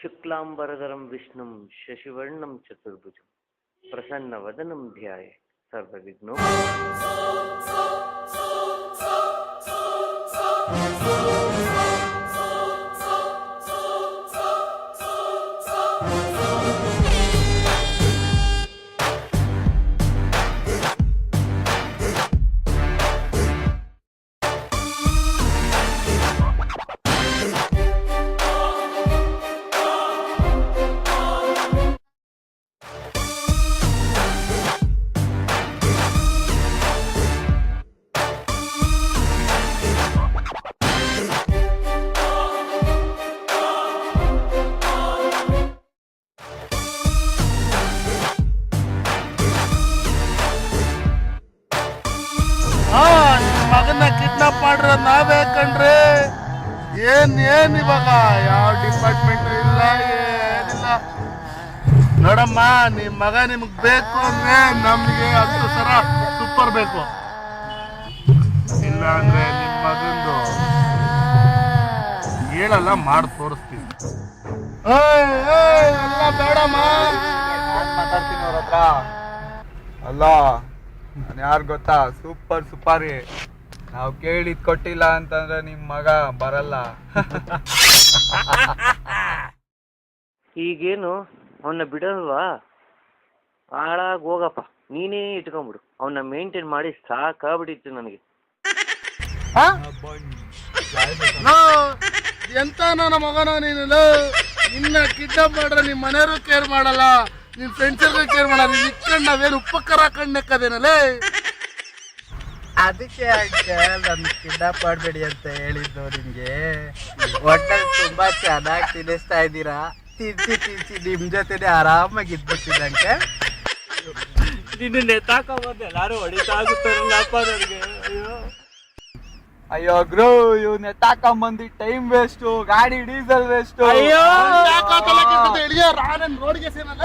शुक्लांबरधरं विष्णुं शशिवर्णं चतुर्भुजं प्रसन्नवदनं ध्याये सर्वविघ्नों। ಮಗನ ಕಿಡ್ನಾಪ್ ಮಾಡಿರೋ ನಾವೇ ಕಣ್ರಿ. ಏನ್ ಇವಾಗ ಯಾವ ಡಿಪಾರ್ಟ್ಮೆಂಟ್ ಇಲ್ಲ, ಏನಿಲ್ಲ. ನೋಡಮ್ಮ, ನಿಮ್ ಮಗ ನಿಮ್ಗ್ ಬೇಕು ಅಂದ್ರೆ ನಮ್ಗೆ 10 ಸರ ಸೂಪರ್ ಬೇಕು. ಇಲ್ಲ ಅಂದ್ರೆ ನಿಮ್ ಮಗಂದು ಹೇಳಲ್ಲ, ಮಾಡಿ ತೋರಿಸ್ತೀವಿ. ಎಲ್ಲ ಬೇಡಮ್ಮ, ಮಾತಾಡ್ತೀನಿ ಅವ್ರ ಹತ್ರ. ಅಲ್ಲ, ನಾನು ಯಾರು ಗೊತ್ತಾ? ಸೂಪರ್ ಸುಪಾರಿ. ನಾವು ಕೇಳಿದ್ ಕೊಟ್ಟಿಲ್ಲ ಅಂತಂದ್ರೆ ನಿಮ್ ಮಗ ಬರಲ್ಲ. ಈಗೇನು ಅವನ್ನ ಬಿಡಲ್ವಾ? ಹಾಳಾಗಿ ಹೋಗಪ್ಪ, ನೀನೇ ಇಟ್ಕೊಂಡ್ಬಿಡು. ಅವನ್ನ ಮೇಂಟೈನ್ ಮಾಡಿ ಸಾಕಾಗ್ಬಿಟ್ಟಿತ್ತು ನನಗೆ. ಎಂತ ನನ್ನ ಮಗನ ನೀನು? ನಿನ್ನ ಕಿಡ್ನಾಪ್ ಮಾಡ್ರೆ ನಿಮ್ ಮನೆಯವರು ಕೇರ್ ಮಾಡಲ್ಲ, ನಿಮ್ ಫ್ರೆಂಡ್ಸ್ ಕೇರ್ ಮಾಡಲ್ಲ. ನೀನ್ ಇಟ್ಕೊಂಡು ನಾವೇನು ಉಪಕಾರ ಕಣ್ಣಕ್ಕದೇನಲ್ಲೇ? ಅದಕ್ಕೆ ನನ್ನ ಕಿಡ್ನಾಪ್ ಮಾಡಬೇಡಿ ಅಂತ ಹೇಳಿದ್ದು ನಿಮ್ಗೆ. ಒಟ್ಟಲ್ಲಿ ತುಂಬಾ ಚೆನ್ನಾಗಿ ತಿನ್ನಿಸ್ತಾ ಇದ್ದೀರಾ. ತಿನ್ಸಿ ನಿಮ್ ಜೊತೆನೆ ಆರಾಮಾಗಿ ಇದ್ಬಿಟ್ಟಿದ್ದಂಗೆ. ನಿನ್ನ ನೆತ್ತಾಕೊಂಬಂದು ಎಲ್ಲಾರು ಹೊಡಿತಾ ಆಗುತ್ತಾರಲ್ಲಪ್ಪ ನನಗೆ. ಅಯ್ಯೋ ಗ್ರೋ, ಇವ್ನ ಎತ್ತಾಕೊಂಬಂದು ಟೈಮ್ ವೇಸ್ಟು, ಗಾಡಿ ಡೀಸೆಲ್ ವೇಸ್ಟು. ಅಯ್ಯೋ ರೋಡ್ಗೆ ಸೇನಲ್ಲ.